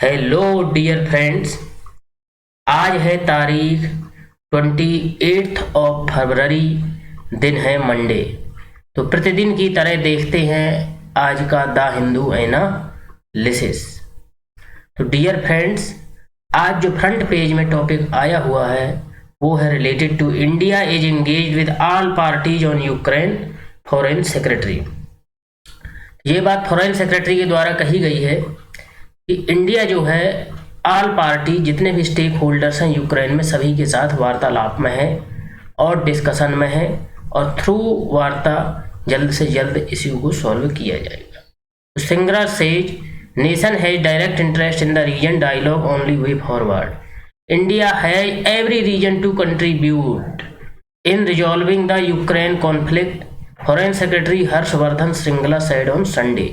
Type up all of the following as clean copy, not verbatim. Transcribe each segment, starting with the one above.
Hello dear friends. आज है तारीख 28 दिन है मंडे। तो प्रतिदिन की तरह देखते हैं आज का द हिंदू एनालिसिस। तो डियर फ्रेंड्स, आज जो फ्रंट पेज में टॉपिक आया हुआ है वो है related to India is engaged with all parties on Ukraine foreign secretary. ये बात फॉरेन सेक्रेटरी के द्वारा कही गई है कि इंडिया जो है ऑल पार्टी जितने भी स्टेक होल्डर्स हैं यूक्रेन में सभी के साथ वार्तालाप में है और डिस्कशन में है और थ्रू वार्ता जल्द से जल्द इश्यू को सॉल्व किया जाएगा। Shringla says nation has direct interest in the region, dialogue only way forward. India has every reason to contribute in resolving the Ukraine conflict, foreign secretary Harsh Vardhan Shringla said on Sunday,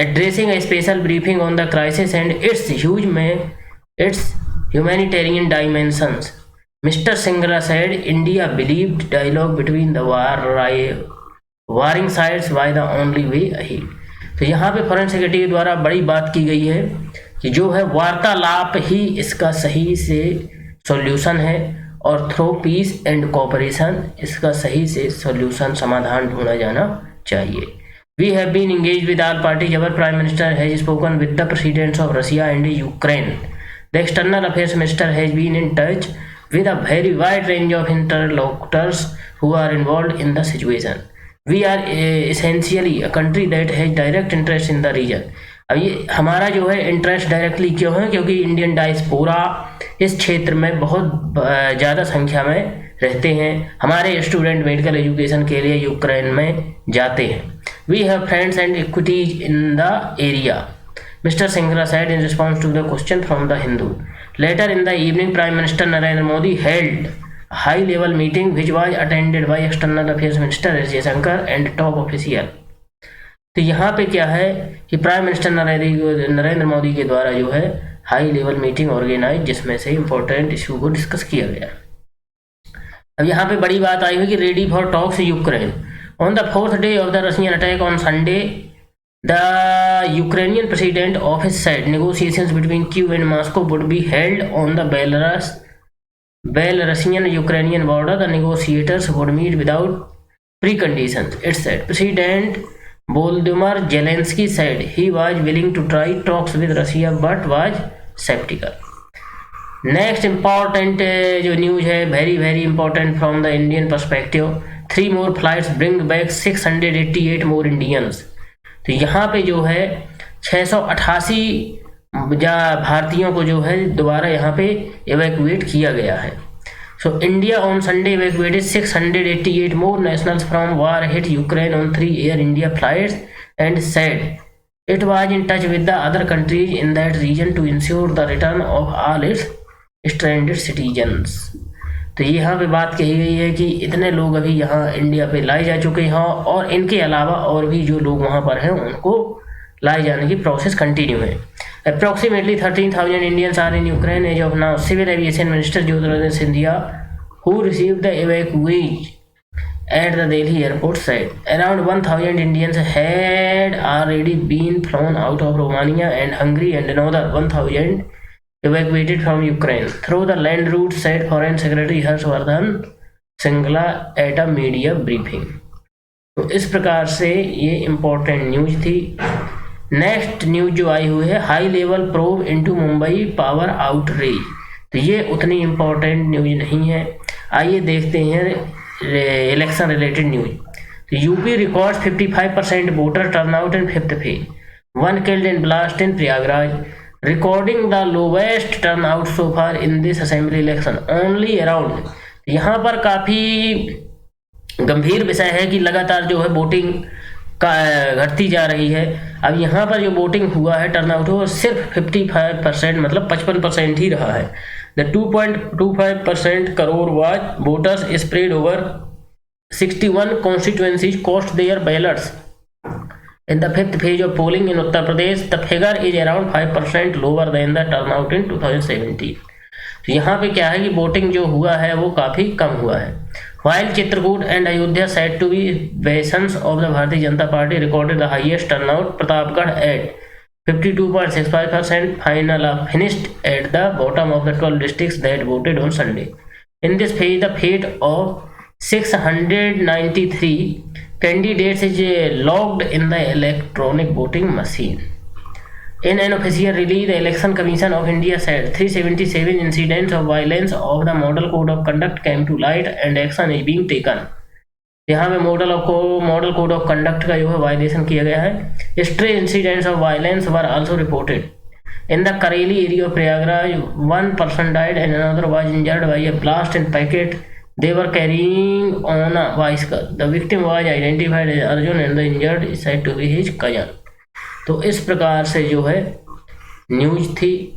addressing a special briefing on the crisis and its humanitarian dimensions. Mr. Singla said India believed dialogue between the warring sides by the only way ahead. तो यहाँ पे foreign secretary के द्वारा बड़ी बात की गई है कि जो है वार्तालाप ही इसका सही से सॉल्यूशन है और थ्रू पीस एंड कोऑपरेशन इसका सही से सॉल्यूशन समाधान ढूंढा जाना चाहिए। We have been engaged with all parties. Our Prime Minister has spoken with the presidents of Russia and Ukraine. The External Affairs Minister has been in touch with a very wide range of interlocutors who are involved in the situation. We are essentially a country that has direct interest in the region. अब ये हमारा जो है interest directly क्यों है? क्योंकि Indian diaspora इस क्षेत्र में बहुत ज़्यादा संख्या में रहते हैं। हमारे स्टूडेंट मेडिकल एजुकेशन के लिए यूक्रेन में जाते हैं। We have friends and equities in the area, Mr. Singla said in response to the question from the Hindu. Later in the evening, Prime Minister Narendra Modi held a high-level meeting which was attended by External Affairs Minister S. Jaishankar and top official. तो यहाँ पे क्या है कि prime minister Narendra Modi के द्वारा जो है हाई लेवल मीटिंग ऑर्गेनाइज जिसमें से इम्पोर्टेंट इशू को डिस्कस किया गया। अब यहाँ पे बड़ी बात आई हुई कि ready for talks Ukraine. On the fourth day of the Russian attack on Sunday, the Ukrainian president office said negotiations between Kyiv and Moscow would be held on the Belarusian-Ukrainian border. The negotiators would meet without preconditions, it said. President Volodymyr Zelensky said he was willing to try talks with Russia but was skeptical. Next important जो news है very important from the Indian perspective. 3 more flights bring back 688 more Indians. तो यहाँ पे जो है 688 भारतीयों को जो है दोबारा यहाँ पे एवैक्यूएट किया गया है। So India on Sunday evacuated 688 more nationals from war hit Ukraine on 3 Air India flights and said it was in touch with the other countries in that region to ensure the return of all its stranded citizens. तो यहाँ पे बात कही गई है कि इतने लोग अभी यहाँ इंडिया पे लाए जा चुके हैं और इनके अलावा और भी जो लोग वहाँ पर हैं उनको लाए जाने की प्रोसेस कंटिन्यू है। Approximately 13,000 Indians are in Ukraine as of now, civil aviation minister Jyotiraditya Scindia who received the evacuees at the Delhi airport said around 1,000 Indians had already been flown out of Romania and Hungary and another 1,000 evacuated from Ukraine through the land route, said Foreign Secretary Harshvardhan Shringla at a media briefing. तो इस प्रकार से ये important news थी। Next news जो आई हुई है high level probe into Mumbai power outreach. तो ये उतनी इम्पोर्टेंट न्यूज नहीं है। आइए देखते हैं इलेक्शन रिलेटेड न्यूज। तो UP records 55% voter turnout in 5th phase, 1 killed in blast in Prayagraj, recording the lowest turnout so far in this assembly election. Only around, यहाँ पर काफ़ी गंभीर विषय है कि लगातार जो है वोटिंग का घटती जा रही है। अब यहाँ पर जो वोटिंग हुआ है टर्नआउट वो सिर्फ 55% मतलब 55% ही रहा है। The 2.25% crore was voters spread over 61 constituencies cost their ballots. In the 5th phase of polling in Uttar Pradesh, the figure is around 5% lower than the turnout in 2017. तो यहाँ पे क्या है कि वोटिंग जो हुआ है वो काफ़ी कम हुआ है। While Chitrakoot and Ayodhya said to be bastions of the Bharatiya Janata Party recorded the highest turnout, Pratapgarh at 52.65% finished at the bottom of the 12 districts that voted on Sunday. In this phase, the fate of 693 candidates is logged in the electronic voting machine. In an official release, the Election Commission of India said 377 incidents of violence of the Model Code of Conduct came to light and action is being taken. यहाँ पे model code of conduct का जो है violation किया गया है। Stray incidents of violence were also reported in the Kareli area of Prayagraj. 1 person died and another was injured by a blast in packet they were carrying on a bicycle. The victim was identified as Arjun and the injured is said to be his cousin. तो इस प्रकार से जो है news थी।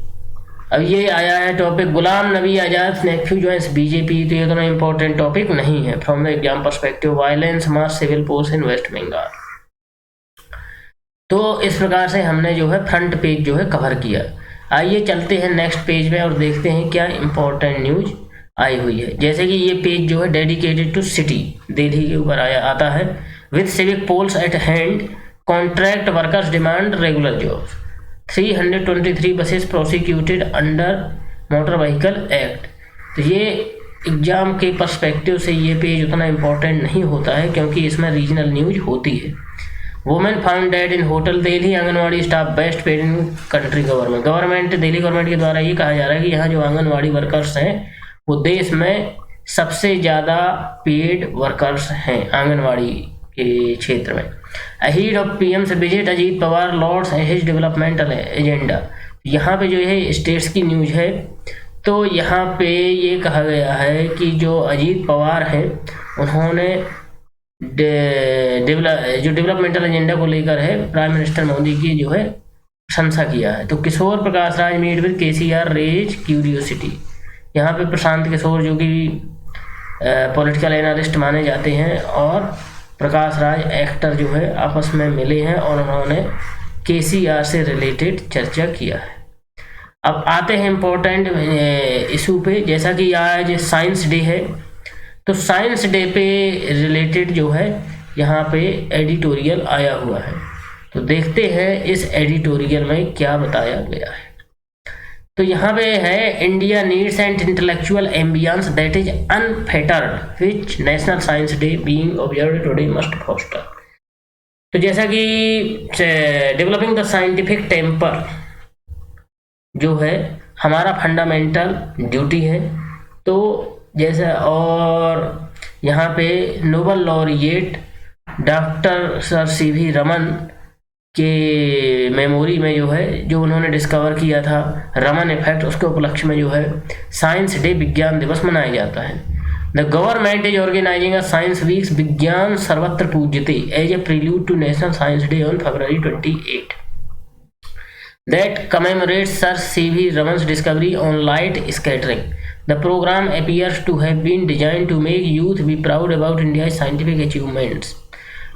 अब ये आया है topic Ghulam Nabi Azad Neiphiu joins BJP. तो ये इतना इंपॉर्टेंट टॉपिक नहीं है from the exam perspective. Violence mars civic पोस्ट इन वेस्ट बंगाल। तो इस प्रकार से हमने जो है फ्रंट पेज जो है कवर किया। आइए चलते हैं नेक्स्ट पेज में और देखते हैं क्या इंपॉर्टेंट न्यूज आई हुई है। जैसे कि ये पेज जो है डेडिकेटेड टू सिटी दिल्ली के ऊपर आता है। With civic polls at hand contract workers demand regular jobs. 323 buses prosecuted under motor vehicle act. तो ये एग्जाम के पर्सपेक्टिव से ये पेज उतना इम्पोर्टेंट नहीं होता है क्योंकि इसमें रीजनल न्यूज होती है। Women found dead in hotel Delhi. Anganwadi staff best paid in country. Government Delhi government के द्वारा ये कहा जा रहा है कि यहाँ जो आंगनवाड़ी वर्कर्स हैं वो देश में सबसे ज़्यादा पेड वर्कर्स हैं आंगनवाड़ी के क्षेत्र में। अहीड ऑफ पीएम से visit Ajit Pawar lauds his developmental agenda. यहाँ पे जो है स्टेट्स की न्यूज है। तो यहाँ पे ये कहा गया है कि जो अजीत पवार हैं उन्होंने जो डेवलपमेंटल एजेंडा को लेकर है प्राइम मिनिस्टर मोदी की जो है प्रशंसा किया है। तो Kishor Prakash Raj meet with KCR raise curiosity. यहाँ पे प्रशांत किशोर जो कि पॉलिटिकल एनालिस्ट माने जाते हैं और प्रकाश राज एक्टर जो है आपस में मिले हैं और उन्होंने केसीआर से रिलेटेड चर्चा किया है। अब आते हैं इम्पोर्टेंट इशू पे। जैसा कि आज साइंस डे है तो साइंस डे पे रिलेटेड जो है यहाँ पे एडिटोरियल आया हुआ है। तो देखते हैं इस एडिटोरियल में क्या बताया गया है। तो यहाँ पे है India needs and intellectual ambience that is unfettered which national science day being observed today must foster. तो जैसा कि डेवलपिंग द साइंटिफिक टेम्पर जो है हमारा फंडामेंटल ड्यूटी है। तो जैसा और यहाँ पे Nobel laureate doctor sir CV Raman के मेमोरी में जो है जो उन्होंने डिस्कवर किया था रमन इफेक्ट उसके उपलक्ष्य में जो है साइंस डे विज्ञान दिवस मनाया जाता है। The government is organising a science weeks विज्ञान सर्वत्र पूज्यते as a prelude to national science day on February 28 that commemorates Sir C.V. Raman's discovery on light scattering. The program appears to have been designed to make youth be proud about India's scientific achievements.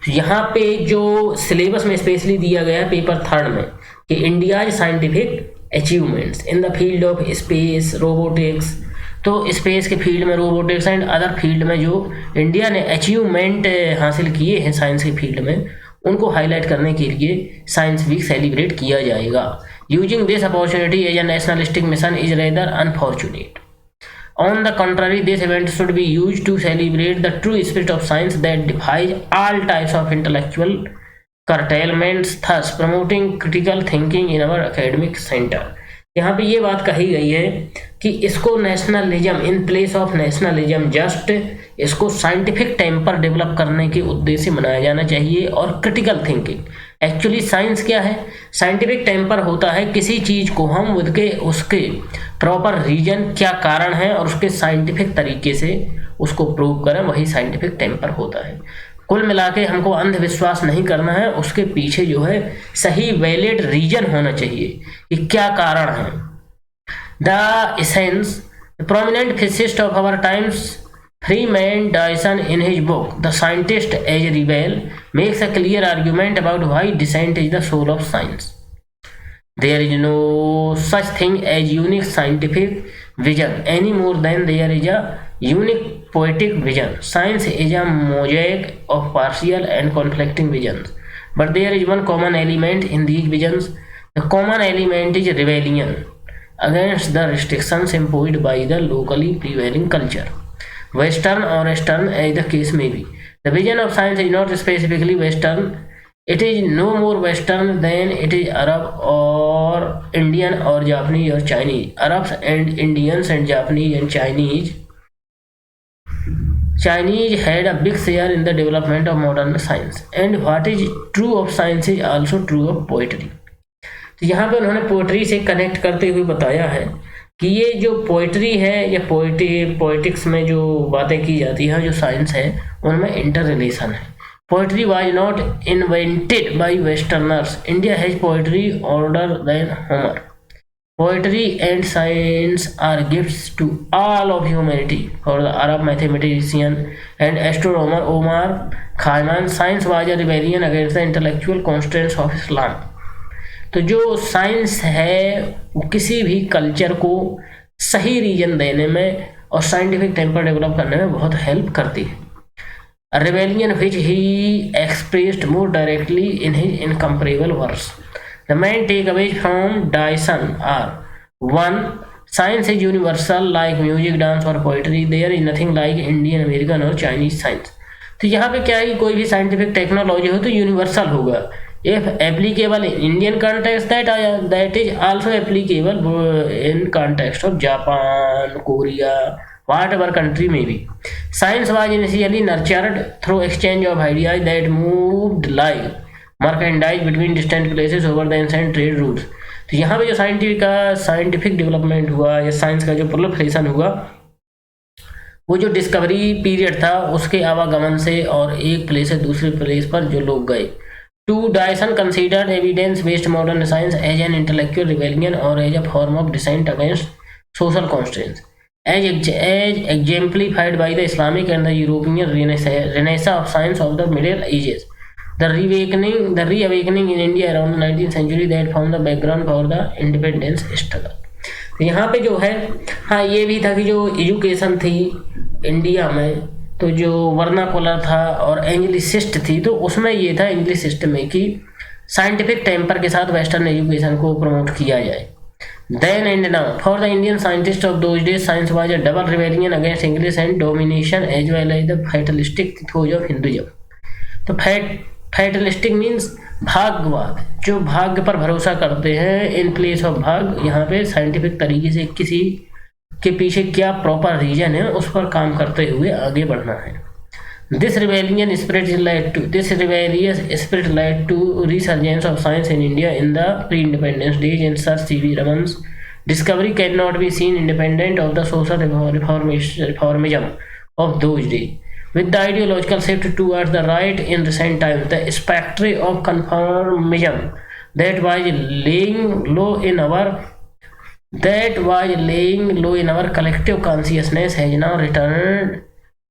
यहाँ पे जो syllabus में specially दिया गया है paper 3 में कि India's scientific achievements in the field of space robotics. तो स्पेस के फील्ड में रोबोटिक्स एंड अदर फील्ड में जो इंडिया ने अचीवमेंट हासिल किए हैं साइंस के फील्ड में उनको हाईलाइट करने के लिए साइंस वीक सेलिब्रेट किया जाएगा। Using this opportunity as a nationalistic mission is rather unfortunate. On the contrary, this event should be used to celebrate the true spirit of science that defies all types of intellectual curtailments, thus promoting critical thinking in our academic center. यहाँ पे ये बात कही गई है कि इसको nationalism in place of nationalism just इसको साइंटिफिक टेम्पर डेवलप करने के उद्देश्य से मनाया जाना चाहिए। और क्रिटिकल थिंकिंग एक्चुअली साइंस क्या है? साइंटिफिक टेम्पर होता है किसी चीज़ को हम उसके प्रॉपर रीजन क्या कारण है और उसके साइंटिफिक तरीके से उसको प्रूव करें, वही साइंटिफिक टेम्पर होता है। कुल मिला के हमको अंधविश्वास नहीं करना है, उसके पीछे जो है सही वैलिड रीजन होना चाहिए कि क्या कारण है। The essence prominent physicist of our times Freeman Dyson in his book The Scientist as a Rebel makes a clear argument about why dissent is the soul of science. There is no such thing as unique scientific vision any more than there is a unique poetic vision. Science is a mosaic of partial and conflicting visions, but there is one common element in these visions. The common element is rebellion against the restrictions imposed by the locally prevailing culture, Western or Eastern as the case may be. The vision of science is not specifically Western. It is no more Western than it is Arab or Indian or Japanese or Chinese. Arabs and Indians and Japanese and Chinese had a big share in the development of modern science. And what is true of science is also true of poetry. तो यहाँ पे उन्होंने poetry से connect करते हुए बताया है कि ये जो पोइट्री है या पोइटिक्स में जो बातें की जाती हैं, जो साइंस है, उनमें इंटर रिलेशन है. Poetry was not invented by westerners. India has poetry older than Homer. Poetry and science are gifts to all of humanity. For the Arab mathematician and astronomer Omar Khayyam, science was a rebellion against the intellectual constraints of Islam. तो जो science है वो किसी भी culture को सही reason देने में और साइंटिफिक टेम्पर डेवलप करने में बहुत हेल्प करती है. A rebellion which he expressed more directly in his incomparable verse. The main takeaways from Dyson are: 1. Science is universal like music, dance or poetry. There is nothing like Indian, American or Chinese science. तो यहाँ पे क्या है कि कोई भी scientific technology हो तो यूनिवर्सल होगा. If applicable in Indian context, that is also applicable in context of Japan, Korea, whatever country may be. Science was initially nurtured through exchange of ideas that moved like merchandise between distant places over the ancient trade routes. तो यहाँ पे जो scientific development हुआ या science का जो proliferation हुआ, वो जो डिस्कवरी पीरियड था उसके आवागमन से और एक प्लेस से दूसरे प्लेस पर जो लोग गए. 2. Dyson considered evidence-based modern science as an intellectual rebellion or as a form of dissent against social constraints, as exemplified by the Islamic and the European renaissance of science of the Middle Ages. The reawakening in India around the 19th century that formed the background for the independence struggle. तो यहाँ पे जो है, हाँ ये भी था कि जो एजुकेशन थी इंडिया में, तो जो वर्नाकुलर था और एंग्लिसिस्ट थी, तो उसमें ये था इंग्लिसिस्ट में कि साइंटिफिक टेम्पर के साथ वेस्टर्न एजुकेशन को प्रमोट किया जाए. Then and now, for the Indian scientists of those days, science was a double rebellion against English and domination as well as the fatalistic ethos of Hinduism. तो fatalistic means भाग्यवाद, जो भाग्य पर भरोसा करते हैं इन प्लेस ऑफ भाग. यहाँ पे साइंटिफिक तरीके से किसी के पीछे क्या प्रॉपर रीजन है उस पर काम करते हुए आगे बढ़ना है. This rebellious spirit led to resurgence of science in India in the pre-independence days. In Sir C.V. Raman's discovery cannot be seen independent of the social reformism of those days. With the ideological shift towards the right in recent times, the spectre of conformism that was laying low in our collective consciousness has now returned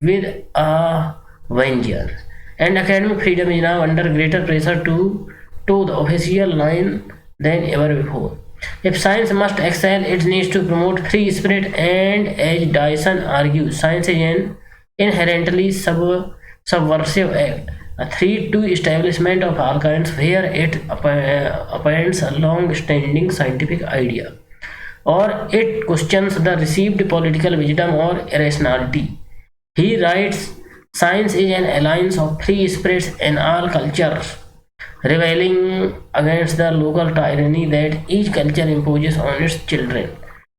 with a vengeance, and academic freedom is now under greater pressure to toe the official line than ever before. If science must excel, it needs to promote free spirit, and as Dyson argues, science is an inherently subversive act, a threat to establishment of all kinds where it appends a long-standing scientific idea, or it questions the received political wisdom or irrationality. He writes, science is an alliance of free spirits in all cultures, rebelling against the local tyranny that each culture imposes on its children.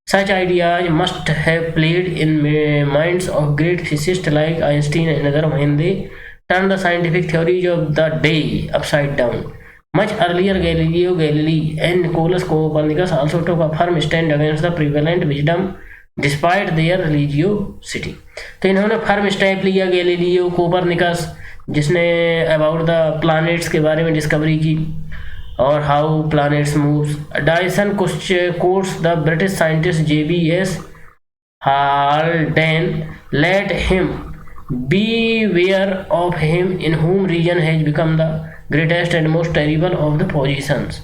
Such ideas must have played in minds of great physicists like Einstein and others when they turned the scientific theories of the day upside down. Much earlier, Galileo Galilei and Nicholas Copernicus also took a firm stand against the prevalent wisdom despite there religiosity. तो इन्होंने firm step लिया, Galileo Copernicus, जिसने about the planets के बारे में discovery की और how planets moves. Dyson quotes the British scientist JBS Haldane, let him beware of him in whom region has become the greatest and most terrible of the positions.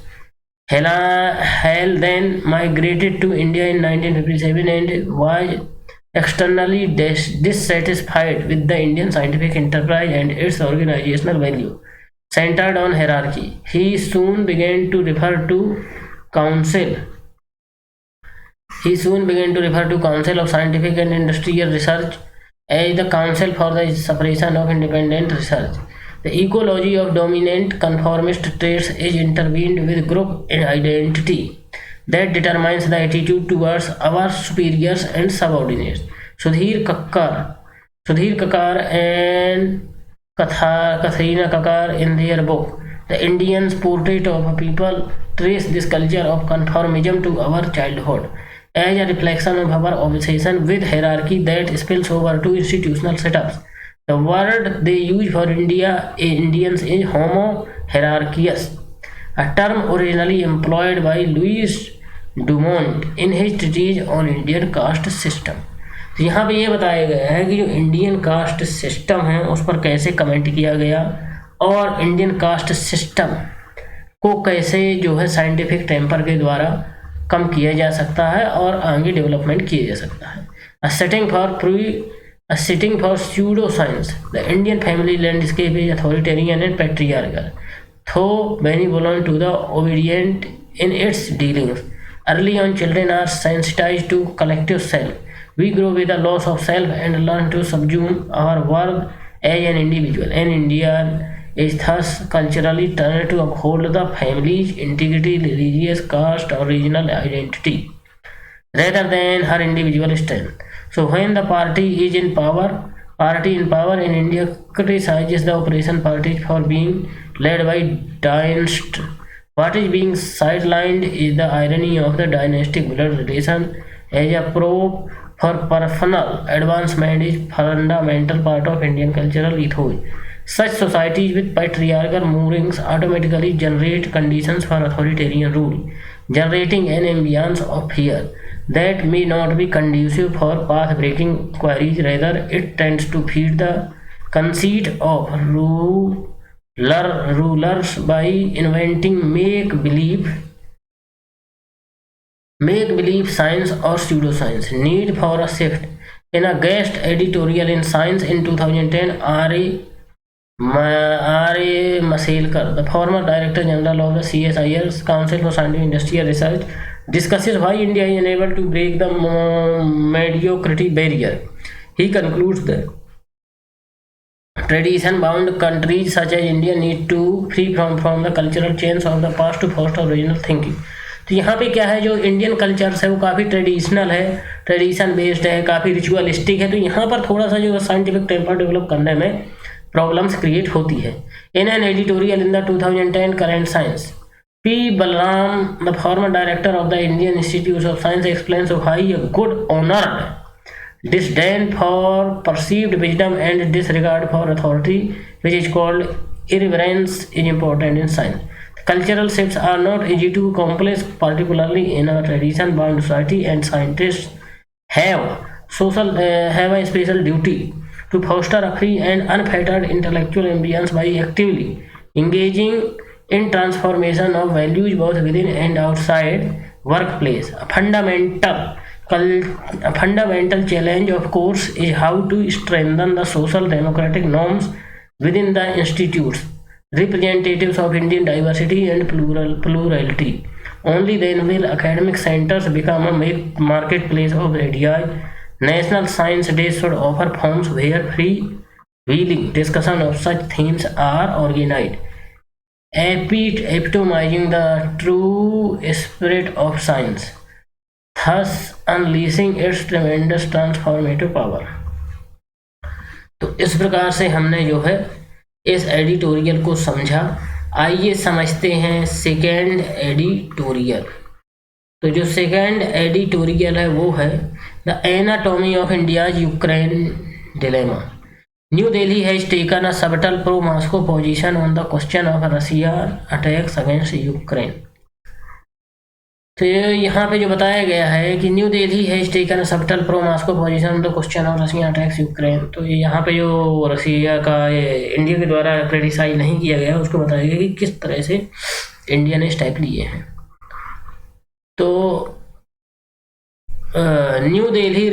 Hal then migrated to India in 1957 and was externally dissatisfied with the Indian scientific enterprise and its organizational value centered on hierarchy. He soon began to refer to Council. He soon began to refer to Council of Scientific and Industrial Research as the Council for the Separation of Independent Research. The ecology of dominant conformist traits is intervened with group identity that determines the attitude towards our superiors and subordinates. Sudhir Kakar and Katharina Kakar in their book The Indian's Portrait of a People trace this culture of conformism to our childhood as a reflection of our obsession with hierarchy that spills over to institutional setups. The word they use for Indians is homo hierarchicus, a term originally employed by Louis Dumont in his treatise on Indian caste system. तो यहाँ पे ये बताया गया है कि जो Indian caste system है उस पर कैसे कमेंट किया गया और इंडियन कास्ट सिस्टम को कैसे जो है साइंटिफिक टेम्पर के द्वारा कम किया जा सकता है और आगे डेवलपमेंट किया जा सकता है. A sitting for pseudoscience, the Indian family landscape is authoritarian and patriarchal, though benevolent to the obedient in its dealings. Early on, children are sensitized to collective self. We grow with the loss of self and learn to subsume our worth as an individual. An Indian is thus culturally trained to uphold the family's integrity, religious, caste, or regional identity, rather than her individual strength. So when the party in power in India criticizes the opposition parties for being led by dynasts. What is being sidelined is the irony of the dynastic blood relation as a probe for personal advancement is fundamental part of Indian cultural ethos. Such societies with patriarchal moorings automatically generate conditions for authoritarian rule, generating an ambience of fear that may not be conducive for path-breaking queries. Rather, it tends to feed the conceit of rulers by inventing make-believe science or pseudoscience. Need for a shift. In a guest editorial in Science in 2010, R.A. Maselkar, the former Director General of the CSIR's Council for Scientific Industrial Research, discusses why India is unable to break the mediocrity barrier. He concludes that tradition-bound countries such as India need to free from the cultural chains of the past to foster original thinking. तो यहाँ पे क्या है, जो Indian cultures है वो काफ़ी traditional है, ट्रेडिशन बेस्ड है, काफ़ी रिचुअलिस्टिक है. तो यहाँ पर थोड़ा सा जो साइंटिफिक टेम्पर डेवलप करने में प्रॉब्लम्स क्रिएट होती है. In an editorial in the 2010 current science, P. Balaram, the former director of the Indian Institute of Science, explains why a good honored disdain for perceived wisdom and disregard for authority, which is called irreverence, is important in science. Cultural shifts are not easy to accomplish, particularly in a tradition-bound society, and scientists have a special duty to foster a free and unfettered intellectual ambience by actively engaging in transformation of values both within and outside workplace. A fundamental challenge, of course, is how to strengthen the social democratic norms within the institutes, representatives of Indian diversity and plurality. Only then will academic centers become a marketplace of radii. National Science Days should offer forums where free-wheeling discussion of such themes are organized, epitomizing the true spirit of science, thus unleashing its tremendous transformative power. तो इस प्रकार से हमने जो है इस editorial को समझा. आइए समझते हैं सेकेंड एडिटोरियल. तो जो सेकेंड एडिटोरियल है वो है the anatomy of India's Ukraine dilemma. New Delhi has taken a subtle pro-Moscow position on the question of Russian attacks against Ukraine. तो यहाँ पे जो बताया गया है कि new Delhi has taken a subtle pro-Moscow position on the question of Russian attacks Ukraine. तो यहाँ पे जो रशिया का इंडिया के द्वारा क्रिटिसाइज नहीं किया गया उसको बताया गया कि किस तरह से इंडिया ने स्टेप लिए हैं. तो New Delhi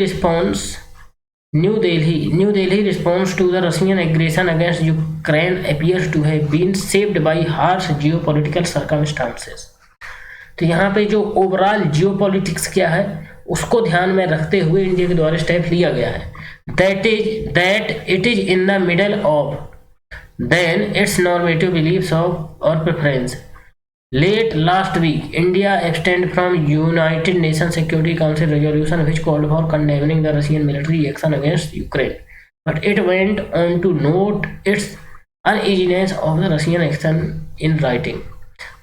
response to the Russian aggression against Ukraine appears to have been shaped by harsh geopolitical circumstances. तो यहाँ पे जो ओवरऑल जियोपॉलिटिक्स क्या है उसको ध्यान में रखते हुए इंडिया के द्वारा स्टेप लिया गया है। That it is in the middle of then its normative believes of our preference. Late last week, India abstained from United Nations Security Council resolution which called for condemning the Russian military action against Ukraine. But it went on to note its uneasiness of the Russian action in writing.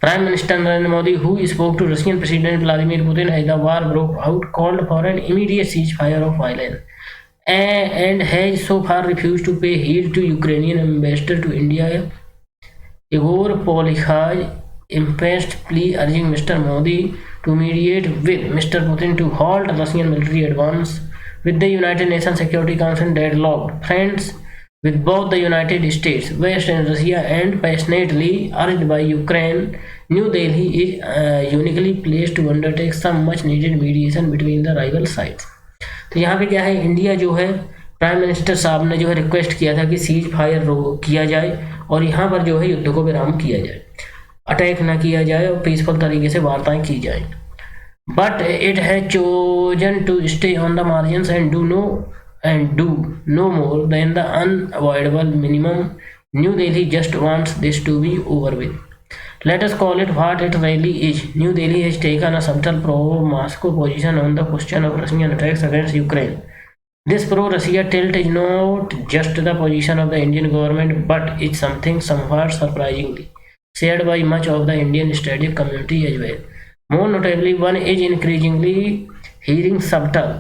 Prime Minister Narendra Modi, who spoke to Russian President Vladimir Putin as the war broke out, called for an immediate ceasefire of violence and has so far refused to pay heed to Ukrainian ambassador to India, Igor Polikhaj, impressed plea urging Mr. Modi to mediate with Mr. Putin to halt Russian military advance with the United Nations Security Council deadlocked. Friends with both the United States, West and Russia and passionately urged by Ukraine, New Delhi is uniquely placed to undertake some much needed mediation between the rival sides. तो यहाँ पे क्या है, India जो है prime minister साहब ने जो है रिक्वेस्ट किया था कि सीज फायर किया जाए और यहाँ पर जो है युद्ध को विराम किया जाए, अटैक ना किया जाए और पीसफुल तरीके से वार्ताएं की जाए। But it has chosen to stay on the margins and do no more than the unavoidable minimum. New Delhi just wants this to be over with. Let us call it what it really is. New Delhi has taken a subtle pro-Moscow position on the question of Russian attacks against Ukraine. This pro-Russia tilt is not just the position of the Indian government, but it's something somewhat surprisingly shared by much of the Indian strategic community as well. More notably, one is increasingly hearing subtle,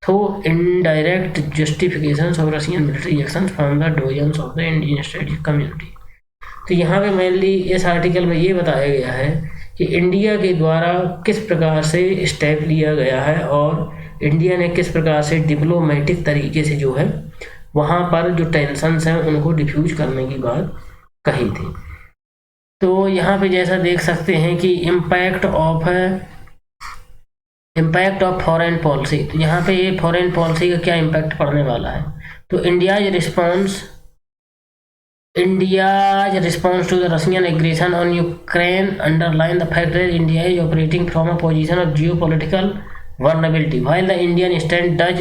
though indirect justifications of Russian military actions from the dozens of the Indian strategic community. तो यहाँ पे mainly इस article में ये बताया गया है कि इंडिया के द्वारा किस प्रकार से स्टेप लिया गया है और इंडिया ने किस प्रकार से डिप्लोमेटिक तरीके से जो है वहाँ पर जो टेंशन्स हैं उनको डिफ्यूज करने की बात कही थी। तो यहाँ पे जैसा देख सकते हैं कि इम्पैक्ट ऑफ फॉरेन पॉलिसी, तो यहाँ पे ये फॉरेन पॉलिसी का क्या इम्पैक्ट पड़ने वाला है। तो India's response to the Russian aggression on Ukraine underline the fact that India is operating from a position of geopolitical vulnerability. While the Indian stand does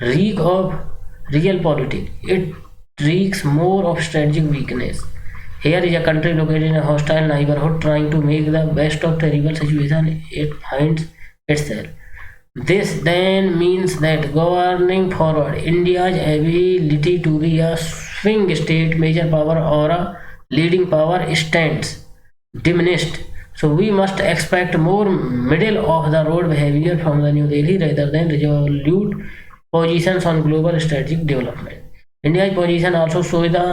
reek of realpolitik, it reeks more of strategic weakness. Here is a country located in a hostile neighborhood trying to make the best of terrible situation it finds itself. This then means that governing forward, India's ability to be a swing state, major power or a leading power stands diminished. So we must expect more middle of the road behavior from the New Delhi rather than resolute positions on global strategic development. India's position also shows the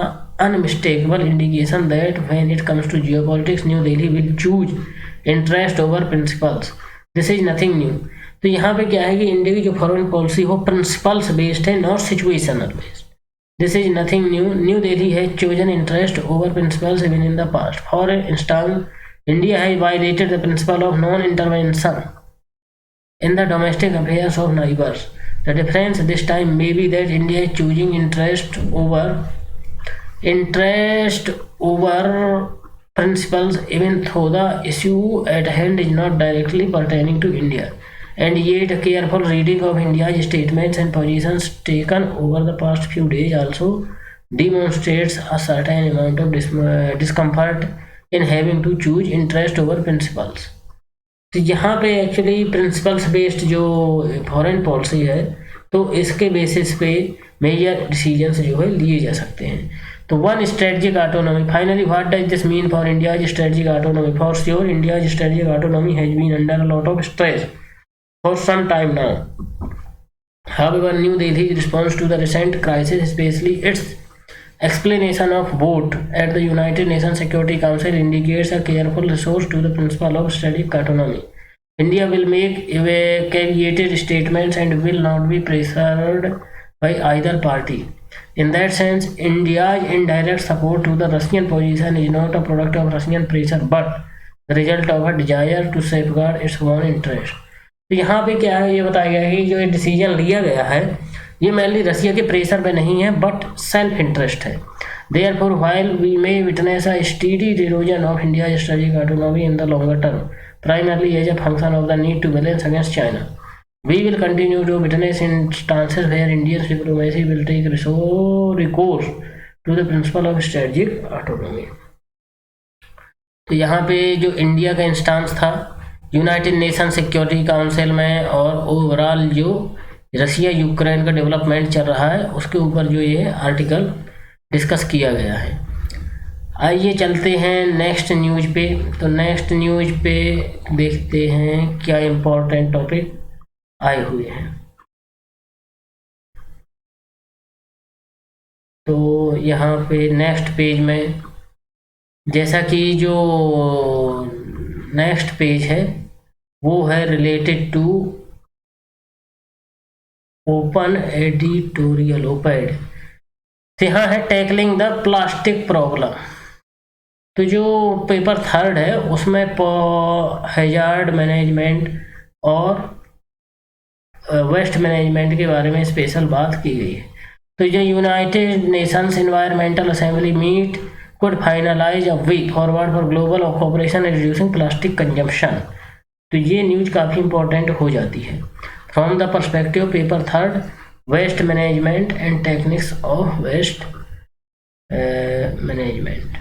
unmistakable indication that when it comes to geopolitics, New Delhi will choose interest over principles. This is nothing new. तो यहाँ पे क्या है कि India की जो foreign policy हो principles based है, not situational based. This is nothing new. New Delhi has chosen interest over principles even in the past. For instance, India has violated the principle of non intervention in the domestic affairs of neighbours. The difference this time may be that India is choosing interest over principles even though the issue at hand is not directly pertaining to India. And yet a careful reading of India's statements and positions taken over the past few days also demonstrates a certain amount of discomfort in having to choose interest over principles. तो यहाँ पे actually principles based जो foreign policy है तो इसके basis पे major decisions जो है लिए जा सकते हैं। तो one strategic autonomy, finally what does this mean for India's strategic autonomy? For sure India's strategic autonomy has been under a lot of stress for some time now. However, New Delhi's response to the recent crisis, especially its explanation of vote at the United Nations Security Council, indicates a careful resource to the principle of strategic autonomy. India will make evacuated statements and will not be pressured by either party. In that sense, India's indirect support to the Russian position is not a product of Russian pressure, but the result of a desire to safeguard its own interest. तो यहाँ पे क्या है, ये बताया गया है कि जो ये डिसीजन लिया गया है ये मेनली रसिया के प्रेशर पे नहीं है बट सेल्फ इंटरेस्ट है। Therefore, while we may witness a steady erosion of India's strategic autonomy in the longer term, primarily as a function of the need to balance against China. We will continue to witness instances where Indian diplomacy will take recourse to the principle of strategic autonomy. तो यहाँ पे जो India का instance था United nation security council में और overall जो Russia Ukraine का डेवलपमेंट चल रहा है उसके ऊपर जो ये आर्टिकल डिस्कस किया गया है। आइए चलते हैं नेक्स्ट न्यूज पे। तो नेक्स्ट न्यूज पे देखते हैं क्या इम्पोर्टेंट टॉपिक आए हुए हैं। तो यहाँ पे नेक्स्ट पेज में जैसा कि जो नेक्स्ट पेज है वो है related to open editorial op-ed. तो यहाँ है टैकलिंग द प्लास्टिक प्रॉब्लम। तो जो पेपर थर्ड है उसमें हैजार्ड मैनेजमेंट और वेस्ट मैनेजमेंट के बारे में स्पेशल बात की गई है। तो जो United Nations Environmental Assembly meet could finalize a way forward for global cooperation in reducing plastic consumption। तो ये न्यूज काफ़ी इंपॉर्टेंट हो जाती है। From the perspective paper third waste management and techniques of waste management.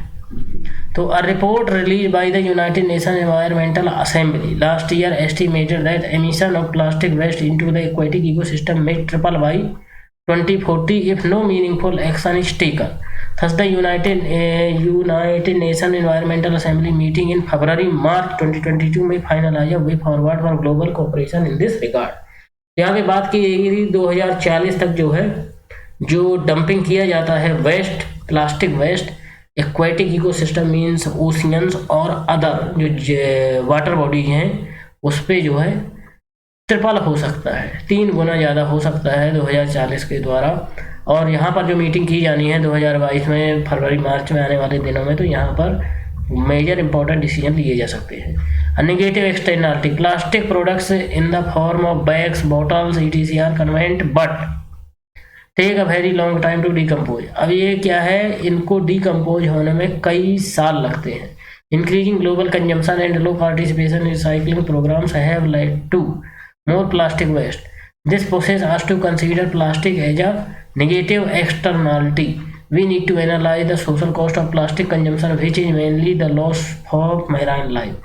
तो a report released by the United Nations Environmental Assembly last year estimated that emission of plastic waste into the aquatic ecosystem may triple by 2040 if no meaningful action is taken। Thus, the United Nations Environmental Assembly meeting in February-March 2022 में finalize a way forward for global cooperation in this regard। यहाँ पे बात की गई 2040 तक जो है जो डंपिंग किया जाता है waste plastic waste aquatic ecosystem means oceans और अदर जो वाटर बॉडीज हैं उस पर जो है ट्रिपल हो सकता है, 3 गुना ज़्यादा हो सकता है 2040 के द्वारा। और यहाँ पर जो मीटिंग की जानी है 2022 में फरवरी मार्च में आने वाले दिनों में, तो यहाँ पर मेजर इंपॉर्टेंट डिसीजन लिए जा सकते हैं। Negative externality plastic products in the form of bags bottles etc are convenient but take a very long time to decompose. अब ये क्या है, इनको डिकम्पोज होने में कई साल लगते हैं। Increasing global consumption and low participation in recycling programmes have led to more plastic waste. This pushes us to consider plastic as a negative externality. We need to analyze the social cost of plastic consumption, which is mainly the loss of marine life.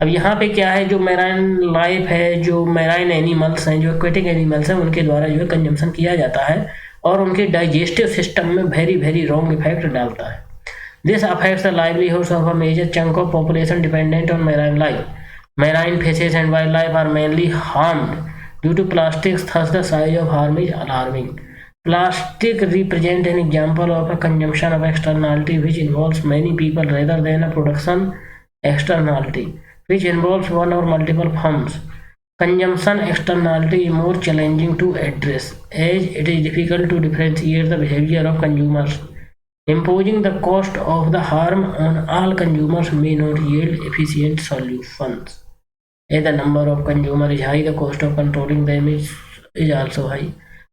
अब यहाँ पे क्या है, जो marine life है, जो marine animals हैं, जो एक्वेटिक एनिमल्स हैं, उनके द्वारा जो है कंजम्पशन किया जाता है और उनके डाइजेस्टिव सिस्टम में वेरी रॉन्ग इफेक्ट डालता है। This affects the livelihoods of a major chunk of population dependent on marine life. Marine fishes and wildlife are mainly harmed due to plastics, thus the size of harm is alarming. Plastic represent an example of a consumption of externality which involves many people rather than a production externality, which involves one or multiple forms. Consumption externality is more challenging to address as it is difficult to differentiate the behavior of consumers. Imposing the cost of the harm on all consumers may not yield efficient solutions. As the number of consumers is high, the cost of controlling them is also high.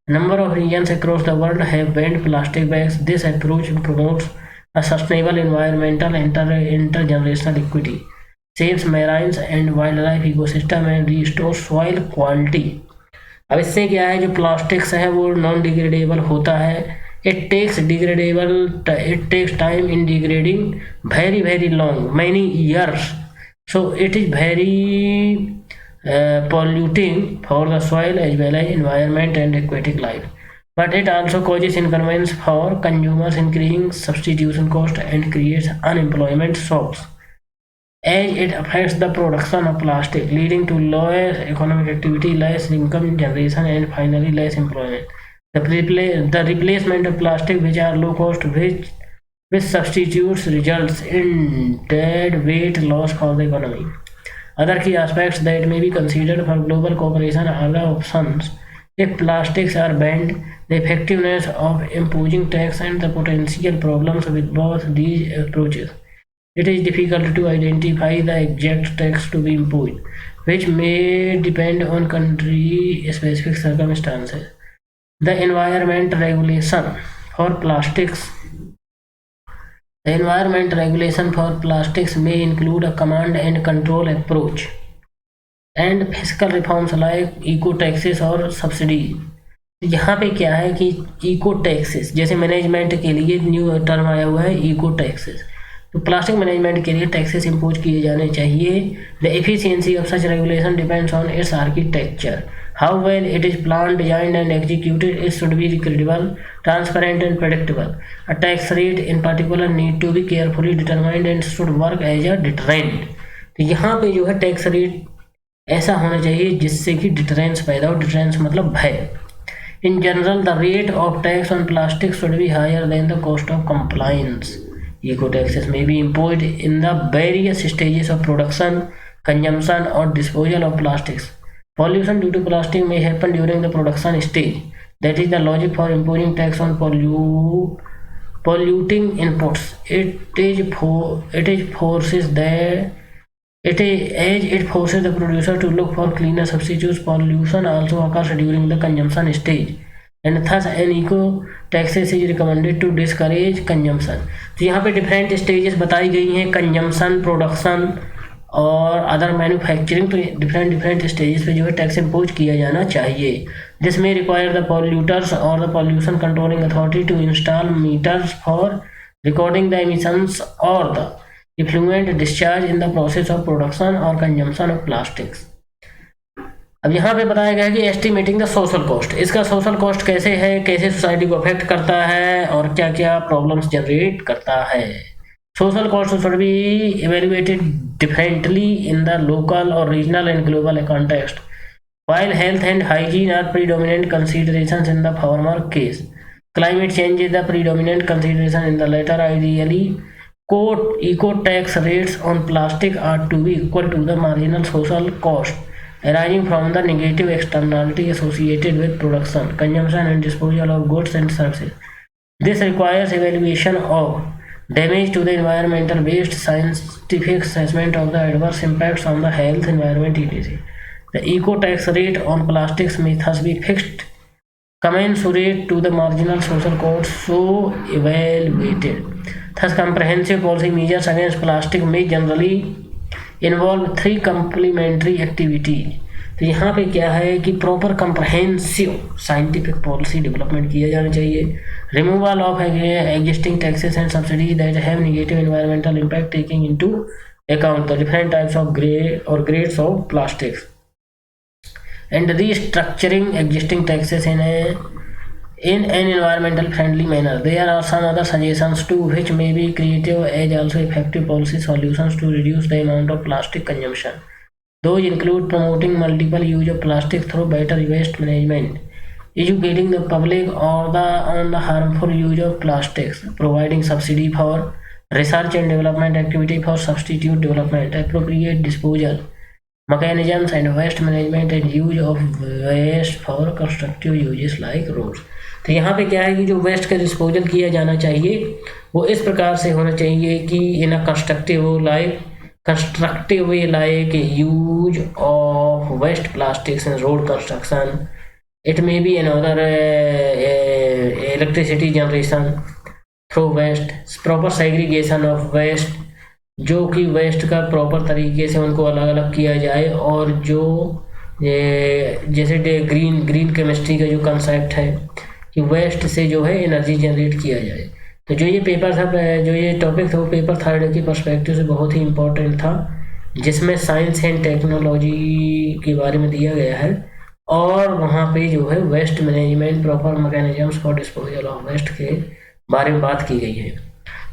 A number of regions across the world have banned plastic bags. This approach promotes a sustainable environmental intergenerational equity, saves marine and wildlife ecosystem and restores soil quality। अब इससे क्या है, जो plastics है वो non degradable होता है। It takes time in degrading very long, many years. So it is very polluting for the soil as well as environment and aquatic life. But it also causes inconvenience for consumers, increasing substitution cost and creates unemployment shocks as it affects the production of plastic, leading to lower economic activity, less income generation, and finally less employment. The replacement of plastic which are low cost with substitutes results in dead weight loss for the economy. Other key aspects that may be considered for global cooperation are the options. If plastics are banned, the effectiveness of imposing tax and the potential problems with both these approaches. It is difficult to identify the exact tax to be imposed, which may depend on country-specific circumstances. The environment regulation for plastics. The environment regulation for plastics may include a command and control approach and physical reforms like eco taxes और subsidy. यहाँ पे क्या है कि eco taxes, जैसे management के लिए new term आया हुआ है इको टैक्सेस, तो प्लास्टिक मैनेजमेंट के लिए टैक्सेस इंपोज किए जाने चाहिए। The efficiency of such regulation depends on its architecture, how well it is plan, designed and executed, it should be credible, transparent and predictable. A tax rate in particular need to be carefully determined and should work as a deterrent. तो यहाँ पे जो है tax rate ऐसा होना चाहिए जिससे कि डिटरेंस पैदा हो। डिटरेंस मतलब भय। In general, the rate of tax on plastic should be higher than the cost of compliance. Eco taxes may be imposed in the various stages of production, consumption, or disposal of plastics. Pollution due to plastic may happen during the production stage. That is the logic for imposing tax on polluting inputs. It forces the producer to look for cleaner substitutes. Pollution also occurs during the consumption stage, and thus an eco taxes is recommended to discourage consumption. तो यहाँ पे different stages बताई गई हैं, consumption, production और other manufacturing. तो different stages पे जो है टैक्स इम्पोज किया जाना चाहिए। दिस में रिक्वायर द पॉल्यूटर्स और the pollution controlling authority to install meters for recording the emissions और the effluent discharge in the process of production और कंजम्पशन ऑफ प्लास्टिक्स। अब यहाँ पे बताया गया है कि एस्टिमेटिंग द सोशल कॉस्ट। इसका सोशल कॉस्ट कैसे है, कैसे सोसाइटी को अफेक्ट करता है और क्या क्या प्रॉब्लम्स जनरेट करता है। Social cost should be evaluated differently in the local और regional and global context. While health and hygiene are predominant considerations in the former case, climate change is the predominant consideration in the latter. Ideally, eco tax rates on plastic are to be equal to the marginal social cost arising from the negative externality associated with production, consumption, and disposal of goods and services. This requires evaluation of damage to the environmental based scientific assessment of the adverse impacts on the health, environment, etc. The eco tax rate on plastics may thus be fixed commensurate to the marginal social cost so evaluated. Thus, comprehensive policy measures against plastic may generally involve 3 complementary activities. तो यहाँ पे क्या है कि proper comprehensive scientific policy development किया जाना चाहिए। Removal of existing taxes and subsidies that have negative environmental impact taking into account the different types of grades of plastics and restructuring existing taxes in an environmental friendly manner. There are some other suggestions too which may be creative as also effective policy solutions to reduce the amount of plastic consumption. Those include promoting multiple use of plastic through better waste management, educating the public on the harmful use of plastics, providing subsidy for research and development activity for substitute development, appropriate disposal mechanisms and waste management and use of waste for constructive uses like roads. तो यहाँ पे क्या है कि जो waste का disposal किया जाना चाहिए वो इस प्रकार से होना चाहिए कि in a constructive way like use of waste plastics in road construction. It may be another electricity generation through waste, proper segregation of waste, जो कि वेस्ट का प्रॉपर तरीके से उनको अलग अलग किया जाए, और जो जैसे ग्रीन केमिस्ट्री का जो कंसेप्ट है कि वेस्ट से जो है एनर्जी जनरेट किया जाए. तो जो ये पेपर था, जो ये टॉपिक था, वो पेपर थर्ड के पर्सपेक्टिव से बहुत ही इम्पोर्टेंट था, जिसमें साइंस एंड टेक्नोलॉजी के बारे में दिया गया है, और वहाँ पे जो है waste management, proper mechanisms for disposal of waste के बारे में बात की गई है.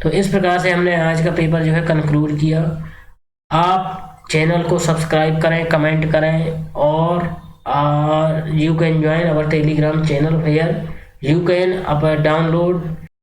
तो इस प्रकार से हमने आज का पेपर जो है कंक्लूड किया. आप चैनल को सब्सक्राइब करें, कमेंट करें, और you can join our Telegram channel where you can download